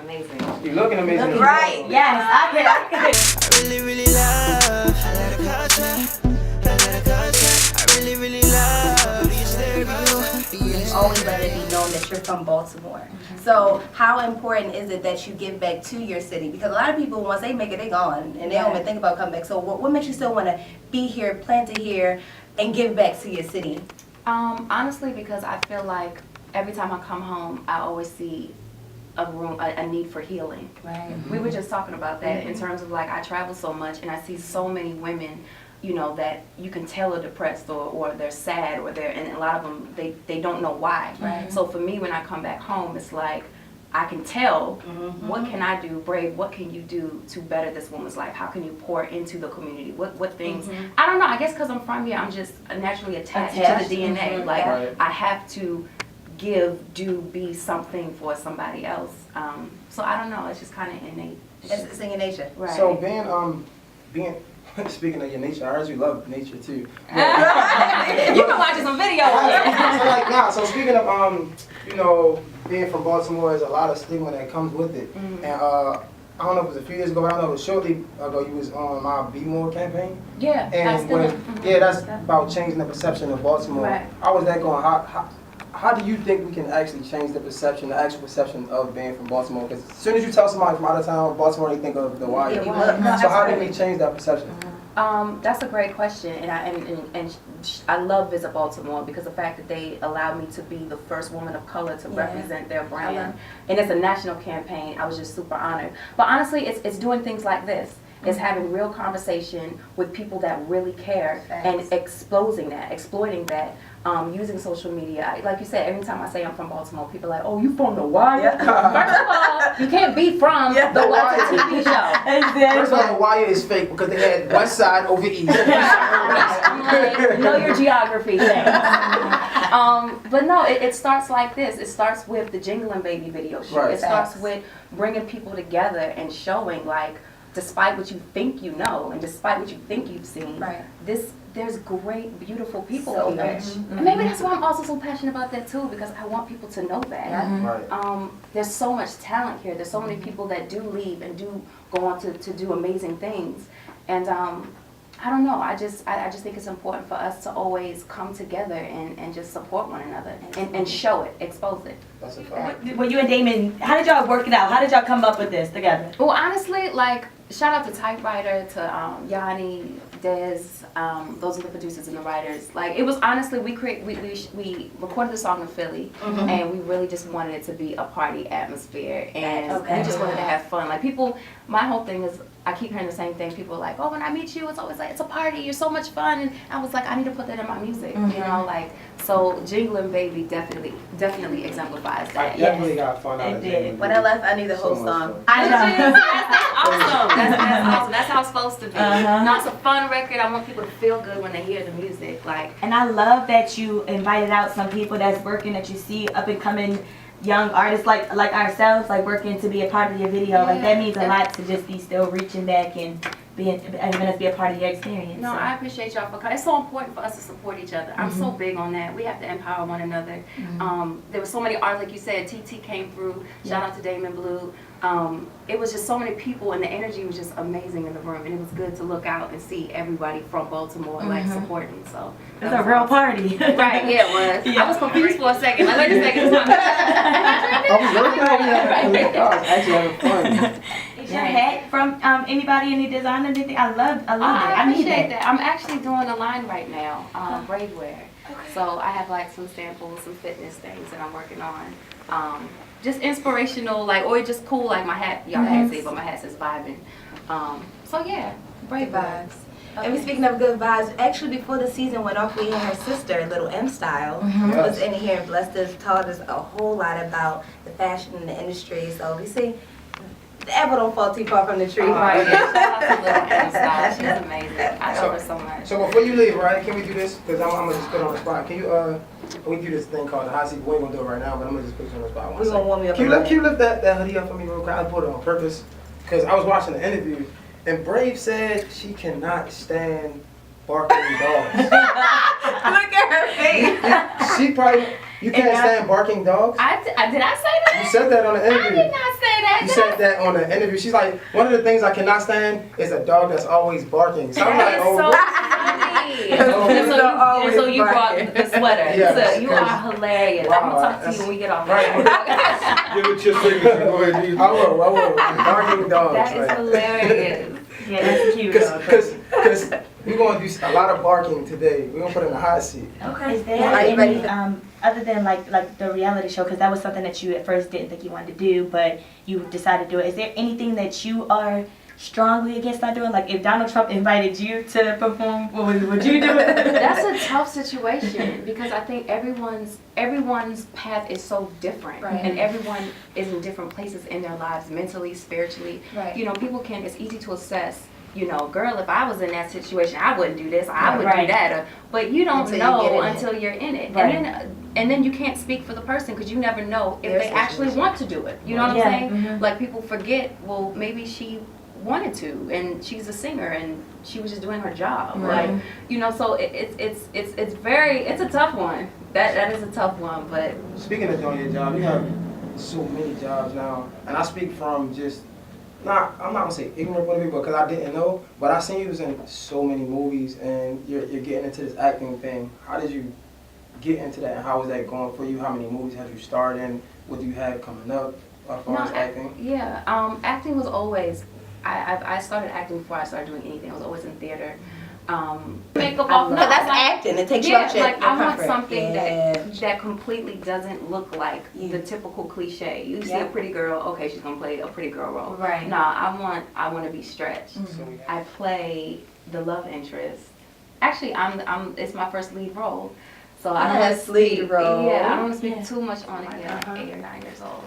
amazing. You looking amazing. Right, yes, I can. I really, really love Atlanta culture. Atlanta culture. I really, really love the stereo. Always let it be known that you're from Baltimore. So how important is it that you give back to your city? Because a lot of people, once they make it, they gone, and they don't even think about coming back. So what makes you still want to be here, plant it here, and give back to your city? Honestly, because I feel like every time I come home, I always see a need for healing. Right. We were just talking about that in terms of like I travel so much and I see so many women, you know, that you can tell are depressed or they're sad or and a lot of them they don't know why. Right. So for me, when I come back home, it's like I can tell what can I do, Brave, what can you do to better this woman's life? How can you pour into the community? What things? I don't know, I guess because I'm from here, I'm just naturally attached to the DNA. Like I have to give, do, be something for somebody else. So I don't know, it's just kind of innate. It's in your nature. Right. So being speaking of your nature, I heard you love nature too. You've been watching some videos. So speaking of you know, being from Baltimore, there's a lot of stigma that comes with it. And I don't know if it was a few years ago, I don't know, it was shortly ago you was on my Be More campaign. Yeah, And that's about changing the perception of Baltimore. Right. How was that going? How do you think we can actually change the perception, the actual perception of being from Baltimore? Because as soon as you tell somebody from out of town, Baltimore, they think of the wire. So how do we change that perception? That's a great question, and I love Visit Baltimore because the fact that they allowed me to be the first woman of color to represent their brand, and it's a national campaign. I was just super honored. But honestly, it's doing things like this. It's having real conversation with people that really care and exploiting that. Using social media. Like you said, every time I say I'm from Baltimore, people are like, oh, you from The Wire? First of all, you can't be from The Wire TV show. First of all, The Wire is fake because they had West Side over East. I'm like, know your geography thing. But no, it starts like this. It starts with the Jingling Baby video shoot. It starts with bringing people together and showing, like, despite what you think you know and despite what you think you've seen, there's great, beautiful people here. And maybe that's why I'm also so passionate about that too, because I want people to know that. There's so much talent here. There's so many people that do leave and do go on to do amazing things. And I don't know, I just think it's important for us to always come together and just support one another and show it, expose it. That's a fact. Well, you and Damon, how did y'all work it out? How did y'all come up with this together? Well, honestly, like, shout out to Typewriter, to Yanni, Des, those are the producers and the writers. Like, it was honestly, we recorded the song in Philly, and we really just wanted it to be a party atmosphere, and we just wanted to have fun. Like, people, my whole thing is, I keep hearing the same thing. People are like, oh, when I meet you, it's always like, it's a party, you're so much fun. And I was like, I need to put that in my music, you know, like, so Jingling Baby definitely exemplifies that. I definitely got fun out of it. When I left, I knew the whole song. I know. That's awesome. That's awesome. That's how it's supposed to be. No, it's a fun record. I want people to feel good when they hear the music. Like, and I love that you invited out some people that's working, that you see up and coming young artists like ourselves, like working to be a part of your video. Like, that means a lot to just be still reaching back and having us be a part of your experience. No, so. I appreciate y'all for coming. It's so important for us to support each other. I'm so big on that. We have to empower one another. There were so many artists, like you said, TT came through. Shout out to Damon Blue. It was just so many people, and the energy was just amazing in the room, and it was good to look out and see everybody from Baltimore like supporting. So it's a real party. Right? Yeah, it was. I was confused for a second. Like, wait a second. I was working out here. I was actually having fun. Is your hat from anybody, any designer, anything? I love it. I appreciate that. I'm actually doing a line right now, Brave Wear. So I have like some samples, some fitness things that I'm working on. Just inspirational, like, or just cool, like my hat, y'all had say, but my hat says vibing. So yeah, Brave vibes. And we speaking of good vibes, actually before the season went off, we had her sister, Little M Style, was in here and blessed us, taught us a whole lot about the fashion and the industry. So we see the apple don't fall too far from the tree. Right, yeah. Shout out to Little M Style. She's amazing. I love her so much. So before you leave, right, can we do this? Because I'm going to just put it on the spot. Can you, we do this thing called the hot seat. We ain't going to do it right now, but I'm going to just put you on the spot. We're going to warm you up. Can you lift that hoodie up for me real quick? I put it on purpose. Because I was watching the interview, and Brave said she cannot stand barking dogs. Look at her face. She probably, you can't stand barking dogs? Did I say that? You said that on the interview. I did not say that. You said that on the interview. She's like, one of the things I cannot stand is a dog that's always barking. So I'm like, That is oh, so what? funny. And so you brought the sweater. Yeah. So you are hilarious. Wow, I'm gonna talk to you when we get off. Right. Give it your signature. Go ahead. I will. Barking dogs. That is right. hilarious. Yeah, that's cute. though. Because we're going to do a lot of barking today. We're going to put in the hot seat. Okay. Is there Are you ready any, other than like the reality show, because that was something that you at first didn't think you wanted to do, but you decided to do it. Is there anything that you are strongly against not doing? Like if Donald Trump invited you to perform, would you do it? That's a tough situation because I think everyone's path is so different, Right. and everyone is in different places in their lives, mentally, spiritually. Right. You know, people can. It's easy to assess. You know, girl, if I was in that situation, I wouldn't do this. I would Right. do that. But you don't Until you get know in it. until you're in it, Right. and then you can't speak for the person because you never know if Their they actually situation. want to do it. You know what Yeah. I'm saying? Mhm. Like people forget. Well, maybe she wanted to, and she's a singer, and she was just doing her job. Right. Like, you know, so it's a tough one. That is a tough one, but Speaking of doing your job, you have so many jobs now. And I speak from just, I'm not going to say ignorant point of view because I didn't know, but I seen you was in so many movies and you're getting into this acting thing. How did you get into that and how was that going for you? How many movies have you starred in? What do you have coming up as far as acting? acting was always. I started acting before I started doing anything. I was always in theater. Makeup off. No, that's acting. It takes you out your like I want comfort. something Yeah. that completely doesn't look like the typical cliche. You see a pretty girl, okay, she's gonna play a pretty girl role. Right. No, I want to be stretched. I play the love interest. Actually, it's my first lead role. So I don't want to lead role. Yeah, I don't want to speak Yeah. too much on it. Yeah, I'm 8 or 9 years old.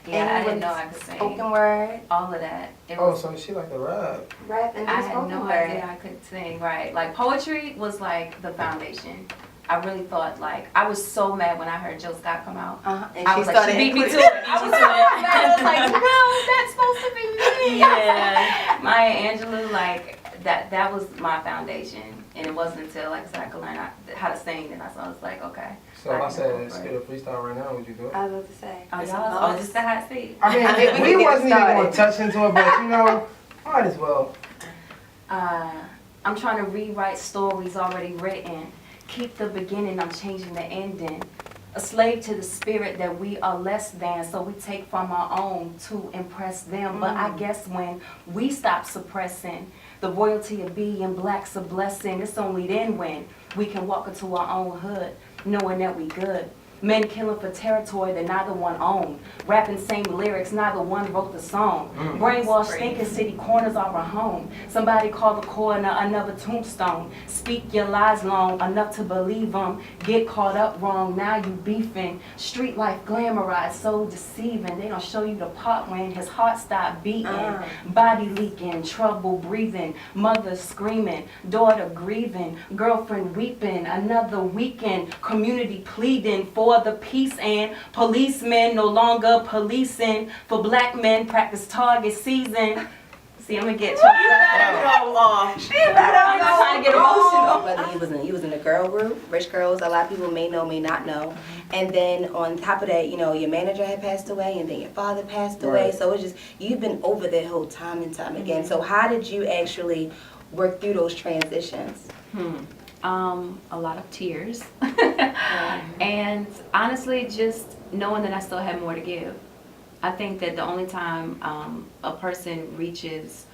Yeah, And I with didn't know I could sing. Spoken word, All of that. It Oh, was, so she like the rap. rap, and I had spoken no word. idea I could sing, right. Like poetry was like the foundation. I really thought like, I was so mad when I heard Jill Scott come out. And I she was like, started she beat me to including- it. I was so mad. I was like, no, that's supposed to be me. Yeah. Maya Angelou, like, that was my foundation. And it wasn't until, like I said, I could learn how to sing, and I was like, okay. So if I said spit a freestyle right now, would you do it? I was about to say. Oh, just the hot seat. I mean, I think we we can get wasn't even started. going to touch into it, but you know, might as well. I'm trying to rewrite stories already written. Keep the beginning, I'm changing the ending. A slave to the spirit that we are less than, so we take from our own to impress them. But I guess when we stop suppressing the royalty of being black's a blessing, it's only then when we can walk into our own hood, knowing that we good. Men killing for territory that neither one owned. Rapping same lyrics, neither one wrote the song. Brainwashed thinking city corners are a home. Somebody call the coroner another tombstone. Speak your lies long enough to believe them. Get caught up wrong, now you beefing. Street life glamorized, so deceiving. They don't show you the part when his heart stopped beating. Body leaking, trouble breathing. Mother screaming, daughter grieving. Girlfriend weeping, another weekend. Community pleading for the peace, and policemen no longer policing. For black men practice target season. See, I'm gonna get Go off. I'm trying to get emotional. Whether you was in a girl group, rich girls, a lot of people may know, may not know. And then on top of that, you know, your manager had passed away, and then your father passed away. Right. So it's just, you've been over that whole time and time again. So how did you actually work through those transitions? A lot of tears. And honestly, just knowing that I still had more to give. I think that the only time a person reaches,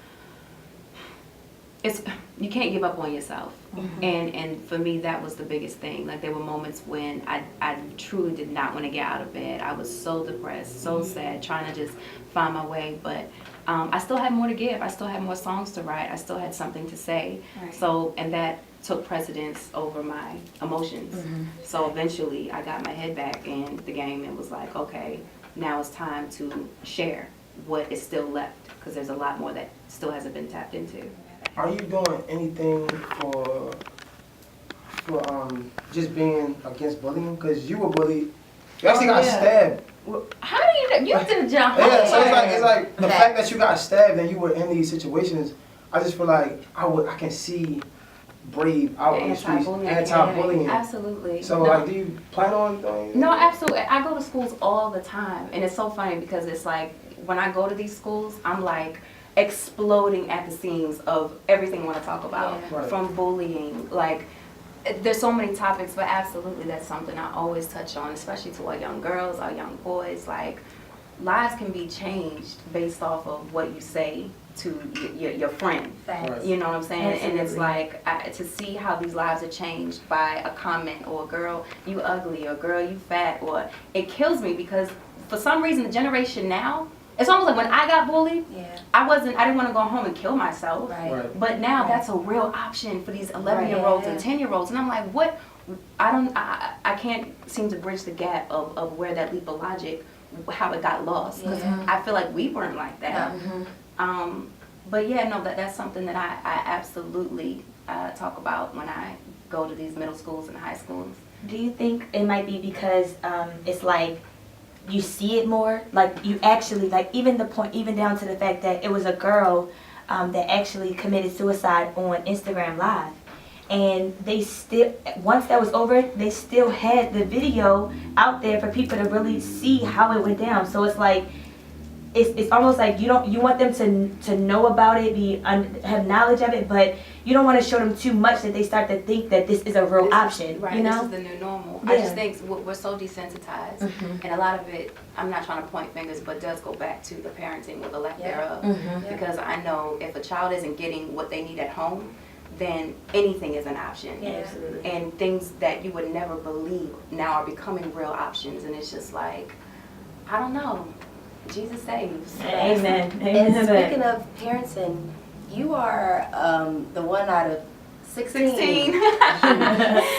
you can't give up on yourself. And for me, that was the biggest thing. Like, there were moments when I truly did not want to get out of bed. I was so depressed, so sad, trying to just find my way. But I still had more to give. I still had more songs to write. I still had something to say. Right. So, and that took precedence over my emotions. So eventually I got my head back in the game and was like, okay, now it's time to share what is still left, because there's a lot more that still hasn't been tapped into. Are you doing anything for just being against bullying? Because you were bullied. You actually got stabbed. How do you did jump Yeah, so it's hard. like the fact that you got stabbed and you were in these situations, I just feel like I can see brave out in the streets, anti-bullying. Absolutely. So No. like, do you plan on doing? No, absolutely. I go to schools all the time, and it's so funny because it's like when I go to these schools, I'm like exploding at the seams of everything I want to talk about, from bullying, like there's so many topics, but absolutely that's something I always touch on, especially to our young girls, our young boys. Like, lives can be changed based off of what you say to your friend. Thanks. You know what I'm saying? Absolutely. And it's like, to see how these lives are changed by a comment, or girl, you ugly, or girl, you fat, or it kills me because for some reason the generation now, it's almost like when I got bullied, I didn't want to go home and kill myself. Right. But now that's a real option for these 11-year-olds and 10-year-olds. And I'm like, what? I can't seem to bridge the gap of where that leap of logic, how it got lost. Because I feel like we weren't like that. But yeah, no, that's something that I absolutely talk about when I go to these middle schools and high schools. Do you think it might be because it's like you see it more, like you actually, like even down to the fact that it was a girl that actually committed suicide on Instagram Live, and they still, once that was over, they still had the video out there for people to really see how it went down. So it's like it's almost like you want them to know about it, have knowledge of it, but you don't want to show them too much that they start to think that this is a real option. Right, you know? this is the new normal. I just think we're so desensitized, and a lot of it, I'm not trying to point fingers, but does go back to the parenting or the lack thereof. Because I know if a child isn't getting what they need at home, then anything is an option. Absolutely. And things that you would never believe now are becoming real options, and it's just like, I don't know. Jesus saves. Amen. And speaking of parenting, you are the one out of 16. 16.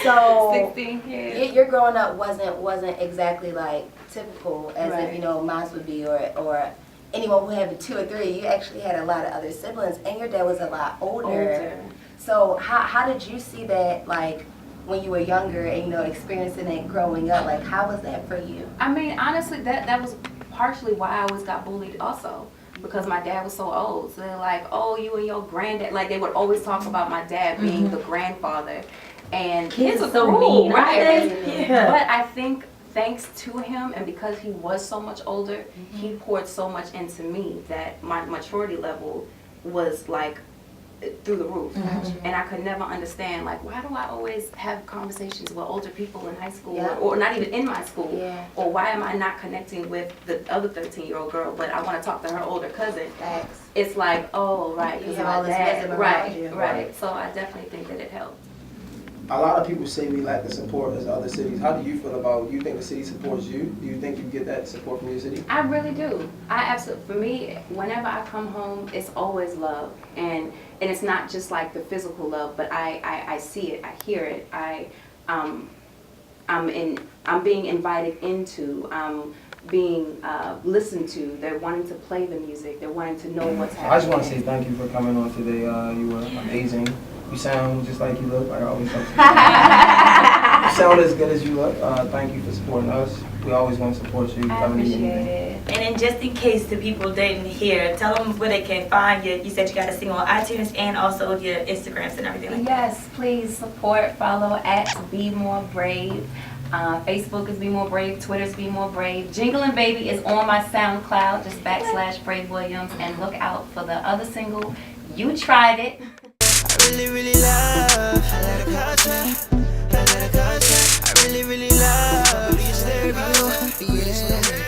So 16 kids. your growing up wasn't exactly like typical as if, you know, mine would be, or anyone who had 2 or 3. You actually had a lot of other siblings, and your dad was a lot older. So how did you see that, like, when you were younger and, you know, experiencing it growing up? Like, how was that for you? I mean, honestly, that was partially why I always got bullied also, because my dad was so old. So they're like, oh, you and your granddad, like they would always talk about my dad being the grandfather, and Kids are so cruel, mean, right? Yeah. But I think thanks to him, and because he was so much older, he poured so much into me that my maturity level was like through the roof. And I could never understand, like, why do I always have conversations with older people in high school, or not even in my school, or why am I not connecting with the other 13-year-old girl, but I want to talk to her older cousin? It's like, oh, right, because my dad, right. So I definitely think that it helped. A lot of people say we lack the support as other cities. How do you feel about, you think the city supports you? Do you think you get that support from your city? I really do. I absolutely, for me, whenever I come home, it's always love. And it's not just like the physical love, but I see it, I hear it. I'm being invited into, I'm being listened to. They're wanting to play the music. They're wanting to know what's happening. I just want to say thank you for coming on today. You were amazing. You sound just like you look, like I always tell you. You sound as good as you look. Thank you for supporting us. We always want to support you. I appreciate it. And then just in case the people didn't hear, tell them where they can find you. You said you got to sing on iTunes and also your Instagrams and everything like that. Yes, please support, follow at Be More Brave. Facebook is Be More Brave, Twitter's Be More Brave. Jinglin' Baby is on my SoundCloud, just / Brave Williams, and look out for the other single, You Tried It. I really love I really love you.